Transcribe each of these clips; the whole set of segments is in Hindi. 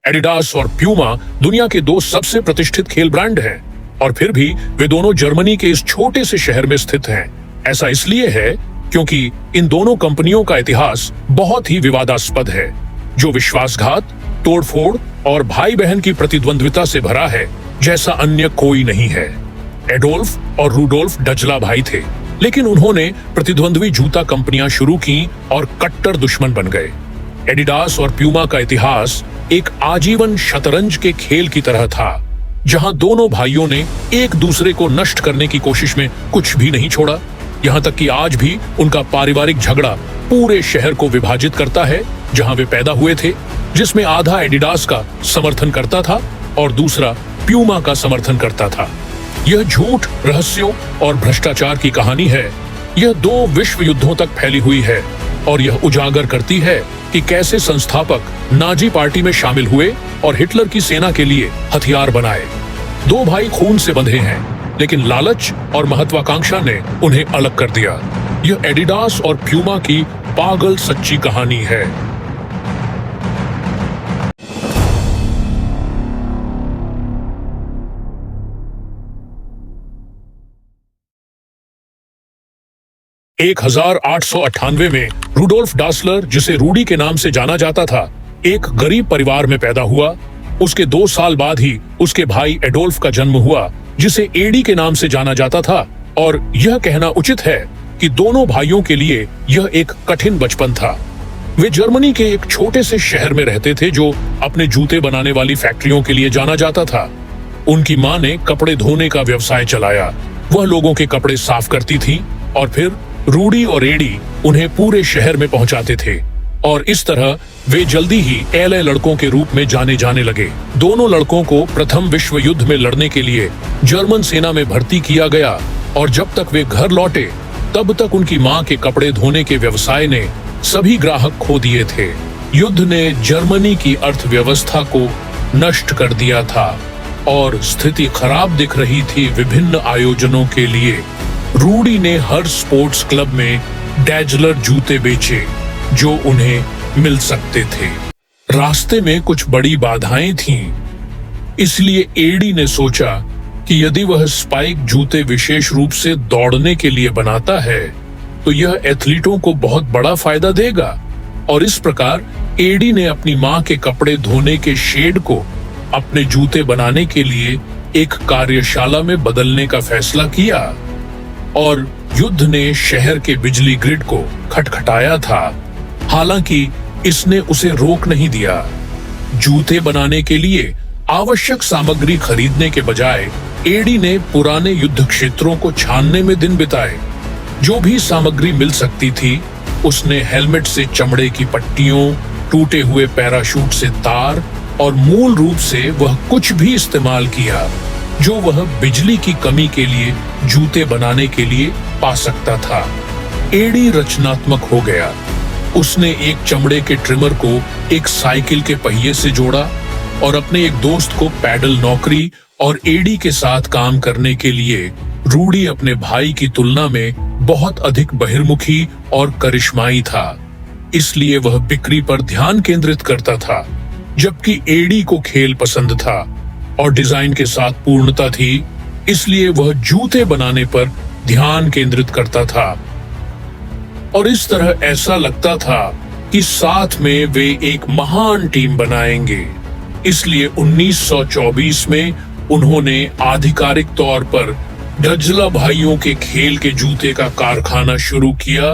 एडिडास और प्यूमा दुनिया के दो सबसे प्रतिष्ठित खेल ब्रांड हैं, और फिर भी वे दोनों जर्मनी के इस छोटे से शहर में स्थित हैं। ऐसा इसलिए है क्योंकि इन दोनों कंपनियों का इतिहास बहुत ही विवादास्पद है, जो विश्वासघात, तोड़फोड़ और भाई बहन की प्रतिद्वंद्विता से भरा है जैसा अन्य कोई नहीं है। एडोल्फ और रूडोल्फ डजला भाई थे, लेकिन उन्होंने प्रतिद्वंद्वी जूता कंपनियां शुरू की और कट्टर दुश्मन बन गए। एडिडास और प्यूमा का इतिहास एक आजीवन शतरंज के खेल की तरह था, जहां दोनों भाइयों ने एक दूसरे को नष्ट करने की कोशिश में कुछ भी नहीं छोड़ा। यहां तक कि आज भी उनका पारिवारिक झगड़ा पूरे शहर को विभाजित करता है जहां वे पैदा हुए थे, जिसमें आधा एडिडास का समर्थन करता था और दूसरा प्यूमा का समर्थन करता था। यह झूठ, रहस्यों और भ्रष्टाचार की कहानी है। यह दो विश्व युद्धों तक फैली हुई है और यह उजागर करती है कि कैसे संस्थापक नाजी पार्टी में शामिल हुए और हिटलर की सेना के लिए हथियार बनाए। दो भाई खून से बंधे हैं, लेकिन लालच और महत्वाकांक्षा ने उन्हें अलग कर दिया। यह एडिडास और प्यूमा की पागल सच्ची कहानी है। एक 1898 में रूडोल्फ डासलर, जिसे रूडी के नाम से जाना जाता था, एक गरीब परिवार में पैदा हुआ। उसके 2 साल बाद ही उसके भाई एडोल्फ का जन्म हुआ, जिसे एडी के नाम से जाना जाता था। और यह कहना उचित है कि दोनों भाइयों के लिए यह एक कठिन बचपन था। वे जर्मनी के एक छोटे से शहर में रहते थे जो अपने जूते बनाने वाली फैक्ट्रियों के लिए जाना जाता था। उनकी माँ ने कपड़े धोने का व्यवसाय चलाया। वह लोगों के कपड़े साफ करती थी और फिर रूडी और एडी उन्हें पूरे शहर में पहुंचाते थे, और इस तरह वे जल्दी ही एले लड़कों के रूप में जाने जाने लगे। दोनों लड़कों को प्रथम विश्व युद्ध में लड़ने के लिए जर्मन सेना में भर्ती किया गया, और जब तक वे घर लौटे तब तक उनकी मां के कपड़े धोने के व्यवसाय ने सभी ग्राहक खो दिए थे। युद्ध ने जर्मनी की अर्थव्यवस्था को नष्ट कर दिया था और स्थिति खराब दिख रही थी विभिन्न आयोजनों के लिए। रूडी ने हर स्पोर्ट्स क्लब में डैजलर जूते बेचे जो उन्हें मिल सकते थे। रास्ते में कुछ बड़ी बाधाएं थीं, इसलिए एडी ने सोचा कि यदि वह स्पाइक जूते विशेष रूप से दौड़ने के लिए बनाता है तो यह एथलीटों को बहुत बड़ा फायदा देगा। और इस प्रकार एडी ने अपनी मां के कपड़े धोने के शेड को अपने जूते बनाने के लिए एक कार्यशाला में बदलने का फैसला किया। और युद्ध ने शहर के बिजली ग्रिड को खटखटाया था, हालांकि इसने उसे रोक नहीं दिया। जूते बनाने के लिए आवश्यक सामग्री खरीदने के बजाय एडी ने पुराने युद्ध क्षेत्रों को छानने में दिन बिताए। जो भी सामग्री मिल सकती थी उसने हेलमेट से चमड़े की पट्टियों, टूटे हुए पैराशूट से तार और मूल रूप से वह कुछ भी इस्तेमाल किया जो वह बिजली की कमी के लिए जूते बनाने के लिए पा सकता था। एडी रचनात्मक हो गया। उसने एक चमड़े के ट्रिमर को एक साइकिल के पहिए से जोड़ा और अपने एक दोस्त को पैडल नौकरी और एडी के साथ काम करने के लिए। रूडी अपने भाई की तुलना में बहुत अधिक बहिर्मुखी और करिश्माई था, इसलिए वह बिक्री पर ध्यान केंद्रित करता था, जबकि एडी को खेल पसंद था और डिजाइन के साथ पूर्णता थी, इसलिए वह जूते बनाने पर ध्यान केंद्रित करता था। और इस तरह ऐसा लगता था कि साथ में वे एक महान टीम बनाएंगे। इसलिए 1924 में उन्होंने आधिकारिक तौर पर डजला भाइयों के खेल के जूते का कारखाना शुरू किया।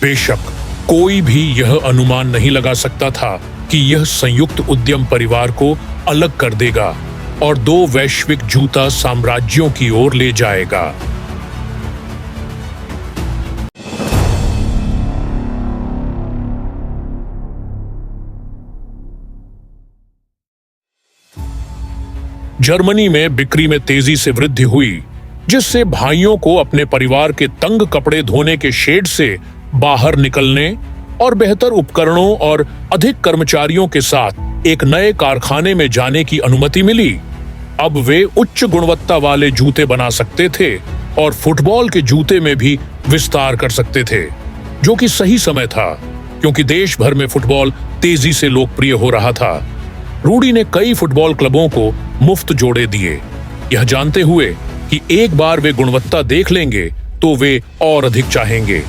बेशक कोई भी यह अनुमान नहीं लगा सकता था कि यह संयुक्त उद्यम परिवार को अलग कर देगा और दो वैश्विक जूता साम्राज्यों की ओर ले जाएगा। जर्मनी में बिक्री में तेजी से वृद्धि हुई, जिससे भाइयों को अपने परिवार के तंग कपड़े धोने के शेड से बाहर निकलने और बेहतर उपकरणों और अधिक कर्मचारियों के साथ एक नए कारखाने में जाने की अनुमति मिली। अब वे उच्च गुणवत्ता वाले जूते बना सकते थे और फुटबॉल के जूते में भी विस्तार कर सकते थे, जो कि सही समय था क्योंकि देश भर में फुटबॉल तेजी से लोकप्रिय हो रहा था। रूडी ने कई फुटबॉल क्लबों को मुफ्त जोड़े दिए, यह जानते हुए कि एक बार वे गुणवत्ता देख लेंगे तो वे और अधिक चाहेंगे।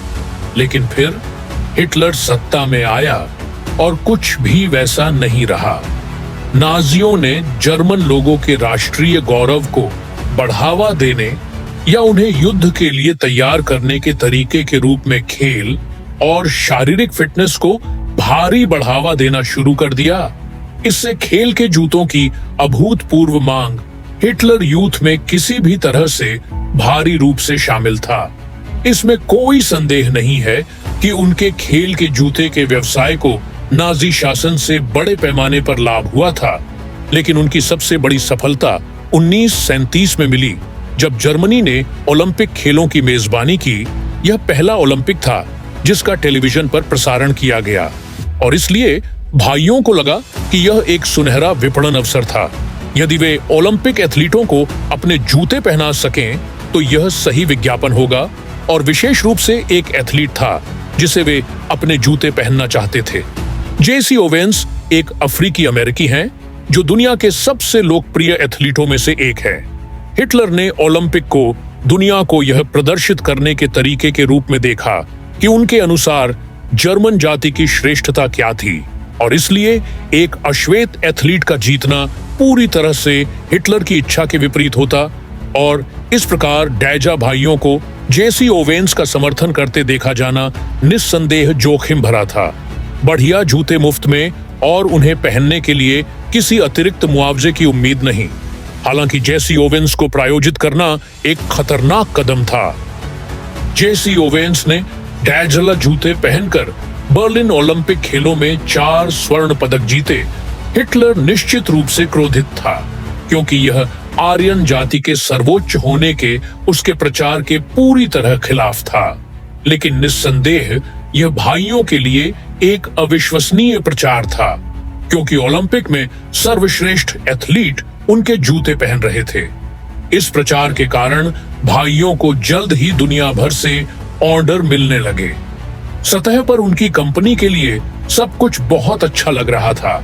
लेकिन फिर हिटलर सत्ता में आया और कुछ भी वैसा नहीं रहा। नाजियों ने जर्मन लोगों के राष्ट्रीय गौरव को बढ़ावा देने या उन्हें युद्ध के लिए तैयार करने के तरीके के रूप में खेल और शारीरिक फिटनेस को भारी बढ़ावा देना शुरू कर दिया। इससे खेल के जूतों की अभूतपूर्व मांग हिटलर यूथ में किसी भी तरह से भारी रूप से शामिल था। इसमें कोई संदेह नहीं है कि उनके खेल के जूते के व्यवसाय को नाजी शासन से बड़े पैमाने पर लाभ हुआ था, लेकिन उनकी सबसे बड़ी सफलता 1937 में मिली, जब जर्मनी ने ओलंपिक खेलों की मेजबानी की। यह पहला ओलंपिक था जिसका टेलीविजन पर प्रसारण किया गया और इसलिए भाइयों को लगा कि यह एक सुनहरा विपणन अवसर था। यदि वे ओलंपिक एथलीटों को अपने जूते पहना सकें तो यह सही विज्ञापन होगा, और विशेष रूप से एक एथलीट था जिसे वे अपने जूते पहनना चाहते थे। जेसी ओवेंस एक अफ्रीकी अमेरिकी हैं जो दुनिया के सबसे लोकप्रिय एथलीटों में से एक है। हिटलर ने ओलंपिक को दुनिया को यह प्रदर्शित करने के तरीके के रूप में देखा कि उनके अनुसार जर्मन जाति की श्रेष्ठता क्या थी, और इसलिए एक अश्वेत एथलीट का जीतना पूरी तरह से हिटलर की इच्छा के विपरीत होता, और इस प्रकार डैजा भाइयों को जेसी ओवेंस का समर्थन करते देखा जाना निस्संदेह जोखिम भरा था। बढ़िया जूते मुफ्त में और उन्हें पहनने के लिए किसी अतिरिक्त मुआवजे की उम्मीद नहीं। हालांकि जेसी ओवेंस को प्रायोजित करना एक खतरनाक कदम था। जेसी ओवेंस ने डैजला जूते पहनकर बर्लिन ओलंपिक खेलों में 4 स्वर्ण पदक जीते। हिटलर निश्चित रूप से क्रोधित था, क्योंकि यह आर्यन जाति के सर्वोच्च होने के उसके प्रचार के पूरी तरह खिलाफ था। लेकिन निस्संदेह यह भाइयों के लिए एक अविश्वसनीय प्रचार था, क्योंकि ओलंपिक में सर्वश्रेष्ठ एथलीट उनके जूते पहन रहे थे। इस प्रचार के कारण भाइयों को जल्द ही दुनिया भर से ऑर्डर मिलने लगे। सतह पर उनकी कंपनी के लिए सब कुछ बहुत अच्छा लग रहा था।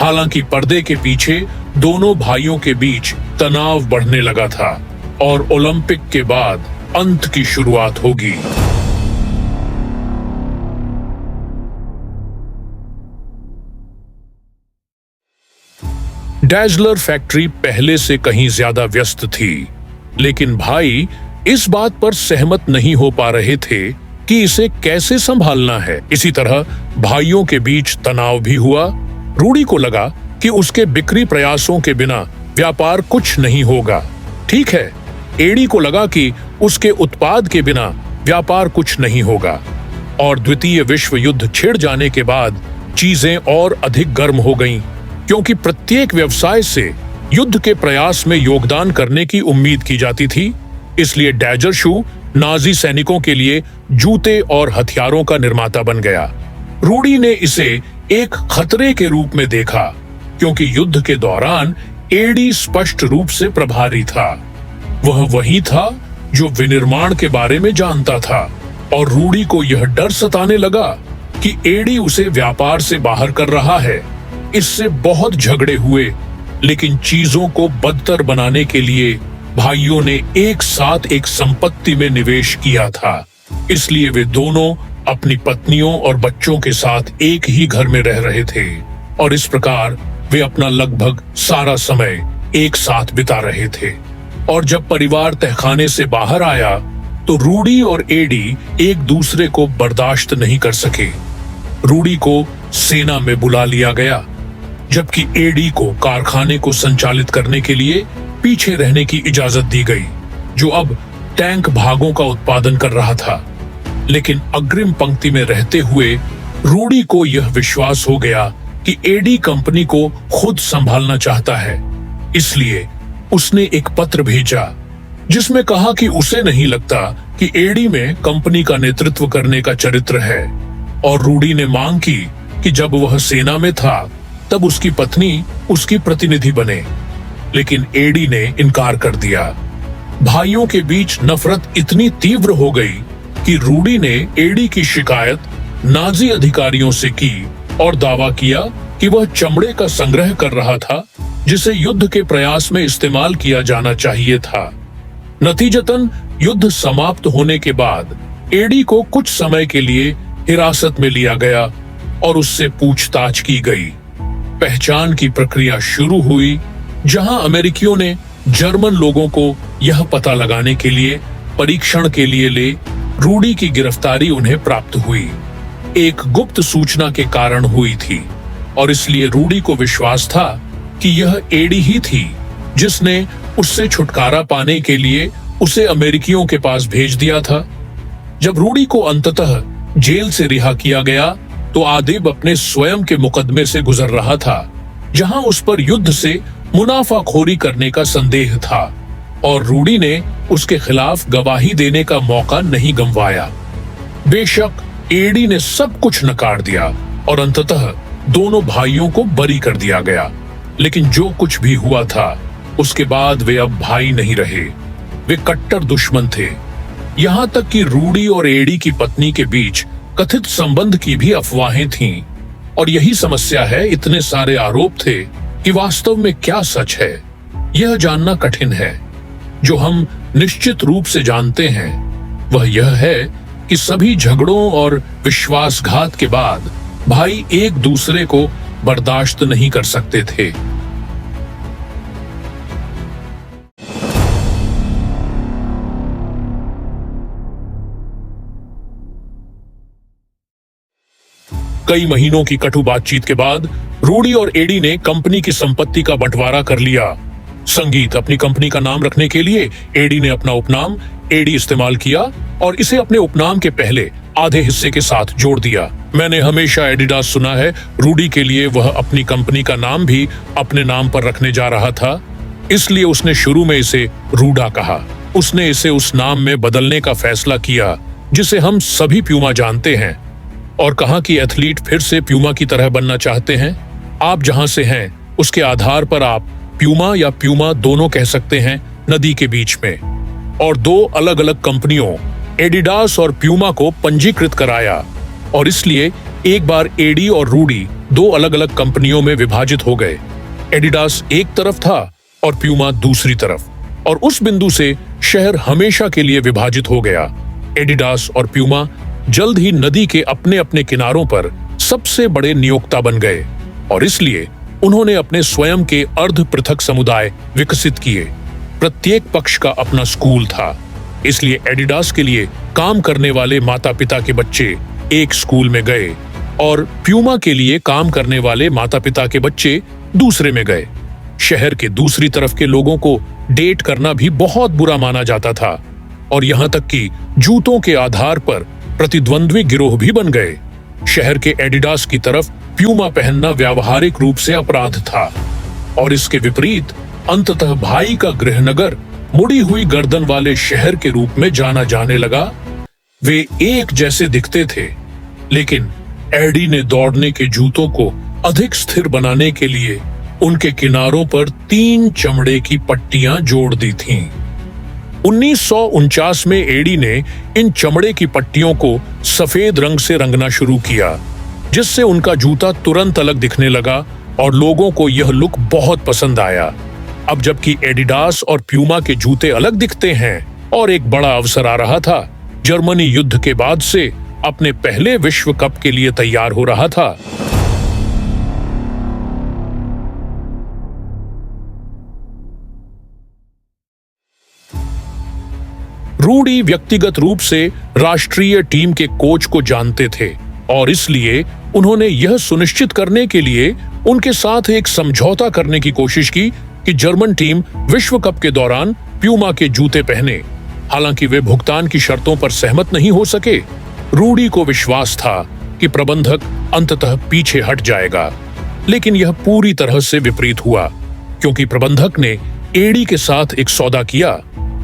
हालांकि पर्दे के पीछे दोनों भाइयों के बीच तनाव बढ़ने लगा था, और ओलंपिक के बाद अंत की शुरुआत होगी। डैजलर फैक्ट्री पहले से कहीं ज्यादा व्यस्त थी, लेकिन भाई इस बात पर सहमत नहीं हो पा रहे थे कि इसे कैसे संभालना है। इसी तरह भाइयों के बीच तनाव भी हुआ। रूडी को लगा कि उसके बिक्री प्रयासों के बिना व्यापार कुछ नहीं होगा। ठीक है, एडी को लगा कि उसके उत्पाद के बिना व्यापार कुछ नहीं होगा। और द्वितीय विश्व युद्ध छिड़ जाने के बाद चीजें और अधिक गर्म हो गईं, क्योंकि प्रत्येक व्यवसाय से युद्ध के प्रयास में योगदान करने की उम्मीद की जाती थी। इसलिए डैजर शू नाजी सैनिकों के लिए जूते और हथियारों का निर्माता बन गया। रूडी ने इसे एक खतरे के रूप में देखा, क्योंकि युद्ध के दौरान एडी स्पष्ट रूप से प्रभारी था। वह वही था जो विनिर्माण के बारे में जानता था, और रूडी को यह डर सताने लगा कि एडी उसे व्यापार से बाहर कर रहा है। इससे बहुत झगड़े हुए, लेकिन चीजों को बदतर बनाने के लिए भाइयों ने एक साथ एक संपत्ति में निवेश किया था। इसलिए वे दोनों अपनी पत्नियों और बच्चों के साथ एक ही घर में रह रहे थे, और इस प्रकार वे अपना लगभग सारा समय एक साथ बिता रहे थे। और जब परिवार तहखाने से बाहर आया तो रूडी और एडी एक दूसरे को बर्दाश्त नहीं कर सके। रूडी को सेना में बुला लिया गया, जबकि एडी को कारखाने को संचालित करने के लिए पीछे रहने की इजाजत दी गई, जो अब टैंक भागों का उत्पादन कर रहा था। लेकिन अग्रिम पंक्ति में रहते हुए रूडी को यह विश्वास हो गया कि एडी कंपनी को खुद संभालना चाहता है। इसलिए उसने एक पत्र भेजा जिसमें कहा कि उसे नहीं लगता कि एडी में कंपनी का नेतृत्व करने का चरित्र है, और रूडी ने मांग की कि जब वह सेना में था तब उसकी पत्नी उसकी प्रतिनिधि बने। लेकिन एडी ने इनकार कर दिया। भाइयों के बीच नफरत इतनी तीव्र हो गई कि रूडी ने एडी की शिकायत नाजी अधिकारियों से की और दावा किया कि वह चमड़े का संग्रह कर रहा था जिसे युद्ध के प्रयास में इस्तेमाल किया जाना चाहिए था। नतीजतन युद्ध समाप्त होने के बाद एडी को कुछ समय के लिए हिरासत में लिया गया और उससे पूछताछ की गई। पहचान की प्रक्रिया शुरू हुई, जहां अमेरिकियों ने जर्मन लोगों को यह पता लगाने के लिए परीक्षण के लिए ले रूडी की गिरफ्तारी उन्हें प्राप्त हुई। एक गुप्त सूचना के कारण हुई थी और इसलिए रूडी को विश्वास था कि यह एडी ही थी जिसने उससे छुटकारा पाने के लिए उसे अमेरिकियों के पास भेज दिया था। जब रूडी को अंततः जेल से रिहा किया गया तो आदिब अपने स्वयं के मुकदमे से गुजर रहा था, जहां उस पर युद्ध से मुनाफाखोरी करने का संदेह था और रूडी ने उसके खिलाफ गवाही देने का मौका नहीं गंवाया। बेशक एडी ने सब कुछ नकार दिया और अंततः दोनों भाइयों को बरी कर दिया गया, लेकिन जो कुछ भी हुआ था उसके बाद वे अब भाई नहीं रहे, वे कट्टर दुश्मन थे। यहां तक कि रूडी और एडी की पत्नी के बीच कथित संबंध की भी अफवाहें थीं। और यही समस्या है, इतने सारे आरोप थे कि वास्तव में क्या सच है यह जानना कठिन है। जो हम निश्चित रूप से जानते हैं वह यह है कि सभी झगड़ों और विश्वासघात के बाद भाई एक दूसरे को बर्दाश्त नहीं कर सकते थे। कई महीनों की कटु बातचीत के बाद रूडी और एडी ने कंपनी की संपत्ति का बंटवारा कर लिया। संगीत अपनी कंपनी का नाम रखने के लिए एडी ने अपना उपनाम एडी इस्तेमाल किया और इसे अपने उपनाम के पहले आधे हिस्से के साथ जोड़ दिया। मैंने हमेशा एडिडास सुना है, रूडी के लिए वह अपनी कंपनी का नाम भी अपने नाम पर रखने जा रहा था, इसलिए उसने शुरू में इसे रूडा कहा। उसने इसे उस नाम में बदलने का फैसला किया जिसे हम सभी प्यूमा जानते हैं और कहा कि एथलीट फिर से प्यूमा की तरह बनना चाहते हैं। आप जहां से हैं उसके आधार पर आप प्यूमा या प्यूमा दोनों कह सकते हैं नदी के बीच में। और दो अलग अलग कंपनियों एडिडास और प्यूमा को पंजीकृत कराया और इसलिए एक बार एडी और रूडी दो अलग अलग कंपनियों में विभाजित हो गए। एडिडास एक तरफ था और प्यूमा दूसरी तरफ, और उस बिंदु से शहर हमेशा के लिए विभाजित हो गया। एडिडास और प्यूमा जल्द ही नदी के अपने अपने किनारों पर सबसे बड़े नियोक्ता बन गए और इसलिए उन्होंने अपने स्वयं के अर्ध पृथक समुदाय विकसित किए। प्रत्येक पक्ष का अपना स्कूल था, इसलिए एडिडास के लिए काम करने वाले माता पिता के बच्चे एक स्कूल में गए और प्यूमा के लिए काम करने वाले माता पिता के बच्चे दूसरे में गए। शहर के दूसरी तरफ के लोगों को डेट करना भी बहुत बुरा माना जाता था और यहाँ तक कि जूतों के आधार पर प्रतिद्वंद्वी गिरोह भी बन गए। शहर के एडिडास की तरफ प्यूमा पहनना व्यावहारिक रूप से अपराध था और इसके विपरीत अंततः भाई का गृहनगर मुड़ी हुई गर्दन वाले शहर के रूप में जाना जाने लगा। वे एक जैसे दिखते थे, लेकिन एडी ने दौड़ने के जूतों को अधिक स्थिर बनाने के लिए उनके किनारों पर 3 चमड़े की पट्टियां जोड़ दी थीं। 1949 में एडी ने इन चमड़े की पट्टियों को सफेद रंग से रंगना शुरू किया, जिससे उनका जूता तुरंत अलग दिखने लगा और लोगों को यह लुक बहुत पसंद आया। अब जबकि एडिडास और प्यूमा के जूते अलग दिखते हैं और एक बड़ा अवसर आ रहा था, जर्मनी युद्ध के बाद से अपने पहले विश्व कप के लिए तैयार हो रहा था। रूडी व्यक्तिगत रूप से राष्ट्रीय टीम के कोच को जानते थे और इसलिए उन्होंने यह सुनिश्चित करने के लिए उनके साथ एक समझौता करने की कोशिश की कि जर्मन टीम विश्व कप के दौरान प्यूमा के जूते पहने। हालांकि वे भुगतान की शर्तों पर सहमत नहीं हो सके। रूडी को विश्वास था कि प्रबंधक अंततः पीछे हट जाएगा, लेकिन यह पूरी तरह से विपरीत हुआ, क्योंकि प्रबंधक ने एडी के साथ एक सौदा किया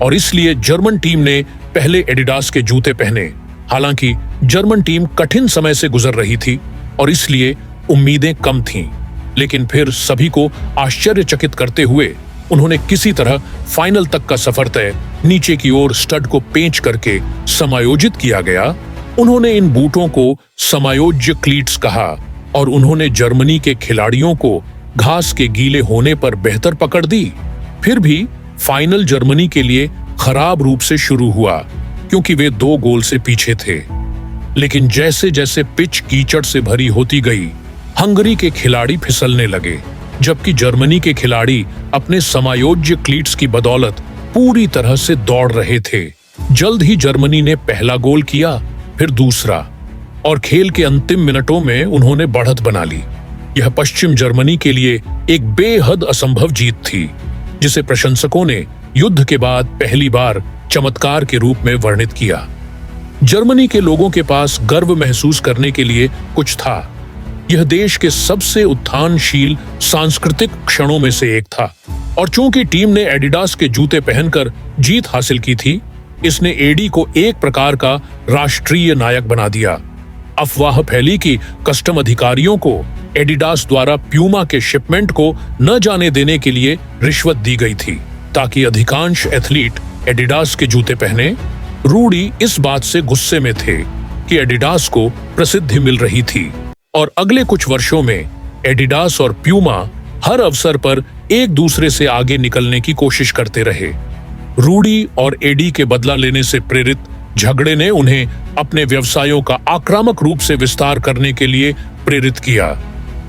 और इसलिए जर्मन टीम ने पहले एडिडास के जूते पहने। हालांकि जर्मन टीम कठिन समय से गुजर रही थी और इसलिए उम्मीदें कम थीं, लेकिन फिर सभी को आश्चर्यचकित करते हुए उन्होंने किसी तरह फाइनल तक का सफर तय नीचे की ओर स्टड को पेंच करके समायोजित किया गया। उन्होंने इन बूटों को समायोज्य क्लीट्स कहा और उन्होंने जर्मनी के खिलाड़ियों को घास के गीले होने पर बेहतर पकड़ दी। फिर भी फाइनल जर्मनी के लिए खराब रूप से शुरू हुआ क्योंकि वे 2 गोल से पीछे थे। लेकिन जैसे जैसे पिच कीचड़ से भरी होती गई, हंगरी के खिलाड़ी फिसलने लगे, जबकि जर्मनी के खिलाड़ी अपने समायोज्य क्लीट्स की बदौलत पूरी तरह से दौड़ रहे थे। जल्द ही जर्मनी ने पहला गोल किया, फिर दूसरा, और खेल के अंतिम मिनटों में उन्होंने बढ़त बना ली। यह पश्चिम जर्मनी के लिए एक बेहद असंभव जीत थी, जिसे प्रशंसकों ने युद्ध के बाद पहली बार चमत्कार के रूप में वर्णित किया। जर्मनी के लोगों के पास गर्व महसूस करने के लिए कुछ था। यह देश के सबसे उत्थानशील सांस्कृतिक क्षणों में से एक था, और चूंकि टीम ने एडिडास के जूते पहनकर जीत हासिल की थी, इसने एडी को एक प्रकार का राष्ट्रीय नायक बना दिया। अफवाह फैली कि कस्टम अधिकारियों को एडिडास द्वारा प्यूमा के शिपमेंट को न जाने देने के लिए रिश्वत दी गई थी, ताकि अधिकांश एथलीट एडिडास के जूते पहने। रूडी इस बात से गुस्से में थे कि एडिडास को प्रसिद्धि मिल रही थी, और अगले कुछ वर्षों में एडिडास और प्यूमा हर अवसर पर एक दूसरे से आगे निकलने की कोशिश करते रहे। रूडी और एडी के बदला लेने से प्रेरित झगड़े ने उन्हें अपने व्यवसायों का आक्रामक रूप से विस्तार करने के लिए प्रेरित किया।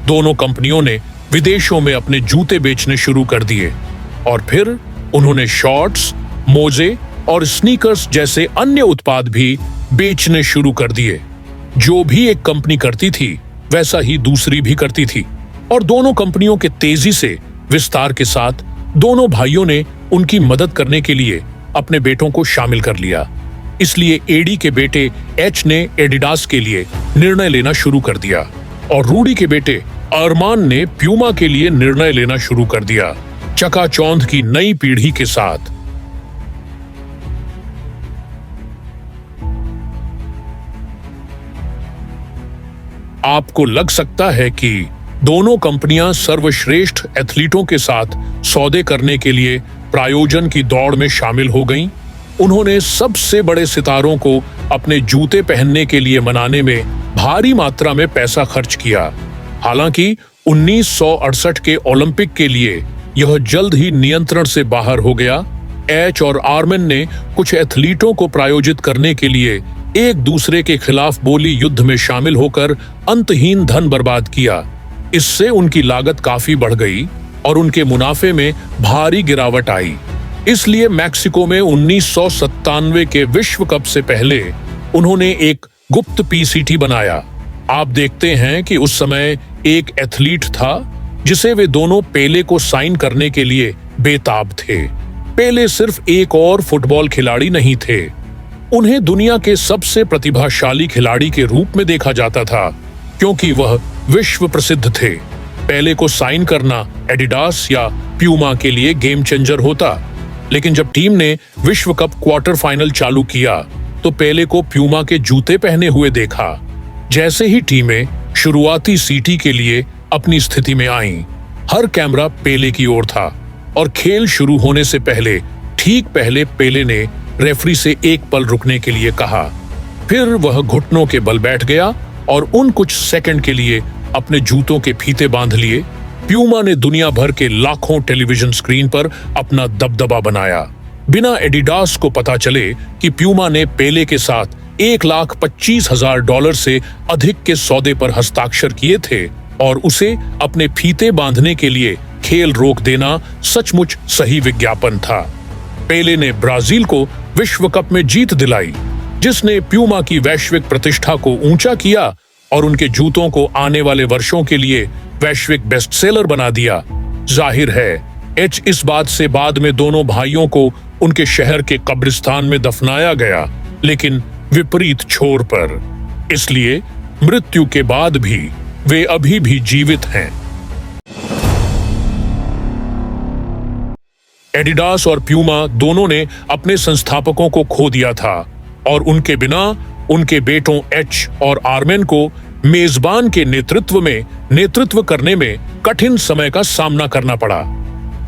दोनों कंपनियों ने विदेशों में अपने जूते बेचने शुरू कर दिए, और फिर उन्होंने शॉर्ट्स, मोजे और स्नीकर्स जैसे अन्य उत्पाद भी बेचने शुरू कर दिए। जो भी एक कंपनी करती थी, वैसा ही दूसरी भी करती थी, और दोनों कंपनियों के तेजी से विस्तार के साथ दोनों भाइयों ने उनकी मदद करने के लिए अपने बेटों को शामिल कर लिया। इसलिए एडी के बेटे एच ने एडिडास के लिए निर्णय लेना शुरू कर दिया, और रूडी के बेटे अरमान ने प्यूमा के लिए निर्णय लेना शुरू कर दिया, चकाचौंध की नई पीढ़ी के साथ। आपको लग सकता है कि दोनों कंपनियां सर्वश्रेष्ठ एथलीटों के साथ सौदे करने के लिए प्रायोजन की दौड़ में शामिल हो गईं। उन्होंने सबसे बड़े सितारों को अपने जूते पहनने के लिए मनाने में भारी मात्रा में पैसा खर्च किया। हालांकि 1968 के ओलंपिक के लिए यह जल्द ही नियंत्रण से बाहर हो गया। एच और आर्मिन ने कुछ एथलीटों को प्रायोजित करने के लिए एक दूसरे के खिलाफ बोली युद्ध में शामिल होकर अंतहीन धन बर्बाद किया। इससे उनकी लागत काफी बढ़ गई और उनके मुनाफे में भारी गिरावट आई। इसलिए मैक्सिको में 1997 के विश्व कप से पहले उन्होंने एक गुप्त पीसीटी बनाया। आप देखते हैं कि उस समय एक एथलीट था जिसे वे दोनों पेले को साइन करने के लिए बेताब थे। पेले सिर्फ एक और फुटबॉल खिलाड़ी नहीं थे, उन्हें दुनिया के सबसे प्रतिभाशाली खिलाड़ी के रूप में देखा जाता था, क्योंकि वह विश्व प्रसिद्ध थे। पेले को साइन करना एडिडास या प्यूमा के लिए गेम चेंजर होता, लेकिन जब टीम ने विश्व कप क्वार्टर फाइनल चालू किया तो पेले को प्यूमा के जूते पहने हुए देखा। जैसे ही टीमें शुरुआती सीटी के लिए अपनी स्थिति में आईं, हर कैमरा पेले की ओर था, और खेल शुरू होने से ठीक पहले पेले ने रेफरी से एक पल रुकने के लिए कहा। फिर वह घुटनों के बल बैठ गया और उन कुछ सेकंड के लिए अपने जूतों के फीते बांध लिए। प्यूमा ने दुनिया भर के लाखों टेलीविजन स्क्रीन पर अपना दबदबा बनाया, बिना एडिडास को पता चले कि प्यूमा ने पेले के साथ $1,25,000 से अधिक के सौदे पर हस्ताक्षर किए थे, और उसे अपने फीते बांधने के लिए खेल रोक देना सचमुच सही विज्ञापन था। पेले ने ब्राजील को विश्व कप में जीत दिलाई, जिसने प्यूमा की वैश्विक प्रतिष्ठा को ऊंचा किया और उनके जूतों को आने वाले वर्षों के लिए वैश्विक बेस्टसेलर बना दिया। जाहिर है, एच इस बात से बाद में दोनों भाइयों को उनके शहर के कब्रिस्तान में दफनाया गया, लेकिन विपरीत छोर पर। इसलिए मृत्यु के बाद भी वे अभी भी जीवित हैं। एडिडास और प्यूमा दोनों ने अपने संस्थापकों को खो दिया था, और उनके बिना उनके बेटों एच और आर्मेन को मेजबान के नेतृत्व करने में कठिन समय का सामना करना पड़ा।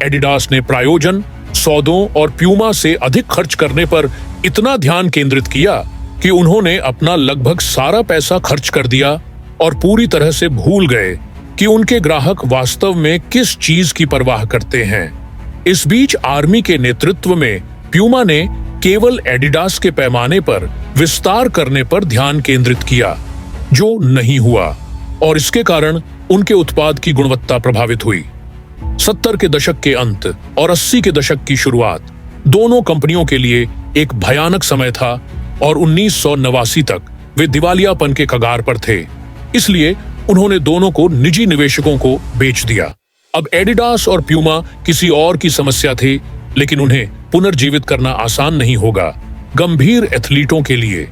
एडिडास ने प्रायोजन, सौदों और प्यूमा से अधिक खर्च करने पर इतना ध्यान केंद्रित किया कि उन्होंने अपना लगभग सारा पैसा खर्च कर दिया, और पूरी तरह से भूल गए कि उनके ग्राहक वास्तव में किस चीज की परवाह करते हैं। इस बीच आर्मी के नेतृत्व में प्यूमा ने केवल एडिडास के पैमाने पर विस्तार करने पर ध्यान केंद्रित किया, जो नहीं हुआ, और इसके कारण उनके उत्पाद की गुणवत्ता प्रभावित हुई। 70 के दशक के अंत और 80 के दशक की शुरुआत दोनों कंपनियों के लिए एक भयानक समय था और 1989 तक वे दिवालियापन के कगार पर थे। इसलिए उन्होंने दोनों को निजी निवेशकों को बेच दिया। अब एडिडास और प्यूमा किसी और की समस्या थे, लेकिन उन्हें पुनर्जीवित करना आसान नहीं होगा गंभीर एथलीटों के लिए,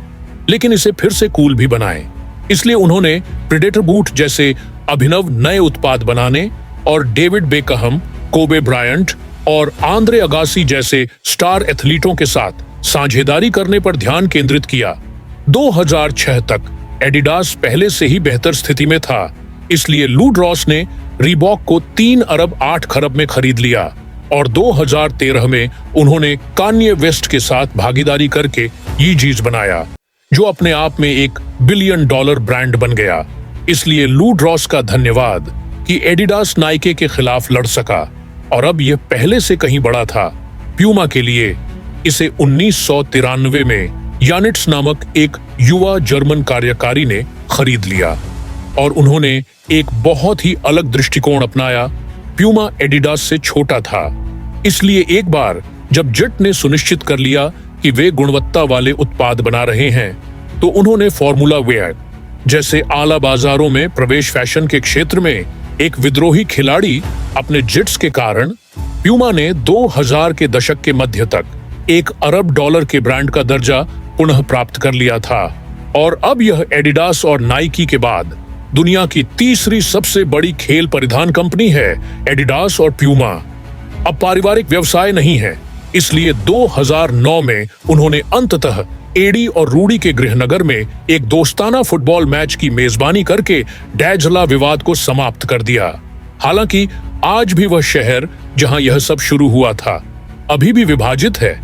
लेकिन इसे फिर से कूल भी बनाएं। इसलिए उन्होंने प्रेडेटर बूट जैसे अभिनव नए उत्पाद बनाने और डेविड बेकहम, कोबे ब्रायंट और आंद्रे अगासी जैसे स्टार एथलीटों के साथ साझेदारी करने पर ध्यान केंद्रित किया। 2006 तक एडिडास पहले से ही बेहतर स्थिति में था, इसलिए लू ड्रॉस ने रीबॉक को 3 अरब 8 खरब में खरीद लिया और 2013 में उन्होंने कान्ये वेस्ट के साथ भागीदारी करके यीजीज बनाया, जो अपने आप में एक $1 बिलियन ब्रांड बन गया। इसलिए लू ड्रॉस का धन्यवाद कि एडिडास नाइके के खिलाफ लड़ सका, और अब यह पहले से कहीं बड़ा था। प्यूमा के लिए इसे 1993 में यानिट्स नामक एक युवा जर्मन कार्यकारी ने खरीद लिया और उन्होंने एक बहुत ही अलग दृष्टिकोण अपनाया। प्यूमा एडिडास से छोटा था, इसलिए एक बार जब जेट ने सुनिश्चित कर लिया कि वे गुणवत्ता वाले उत्पाद बना रहे हैं, तो उन्होंने फॉर्मूला वेयर जैसे आला बाजारों में प्रवेश फैशन के क्षेत्र में एक विद्रोही खिलाड़ी अपने जेट्स के कारण प्यूमा ने 2000 के दशक के मध्य तक $1 अरब के ब्रांड का दर्जा पुनः प्राप्त कर लिया था, और अब यह एडिडास और नाइकी के बाद दुनिया की तीसरी सबसे बड़ी खेल परिधान कंपनी है। एडिडास और प्यूमा अब पारिवारिक व्यवसाय नहीं है, इसलिए 2009 में उन्होंने अंततः एडी और रूडी के गृहनगर में एक दोस्ताना फुटबॉल मैच की मेजबानी करके डैजला विवाद को समाप्त कर दिया। हालांकि आज भी वह शहर जहां यह सब शुरू हुआ था अभी भी विभाजित है।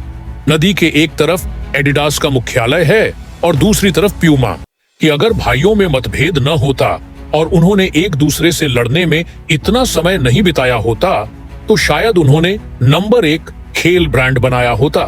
नदी के एक तरफ एडिडास का मुख्यालय है और दूसरी तरफ प्यूमा। कि अगर भाइयों में मतभेद न होता और उन्होंने एक दूसरे से लड़ने में इतना समय नहीं बिताया होता, तो शायद उन्होंने नंबर 1 खेल ब्रांड बनाया होता।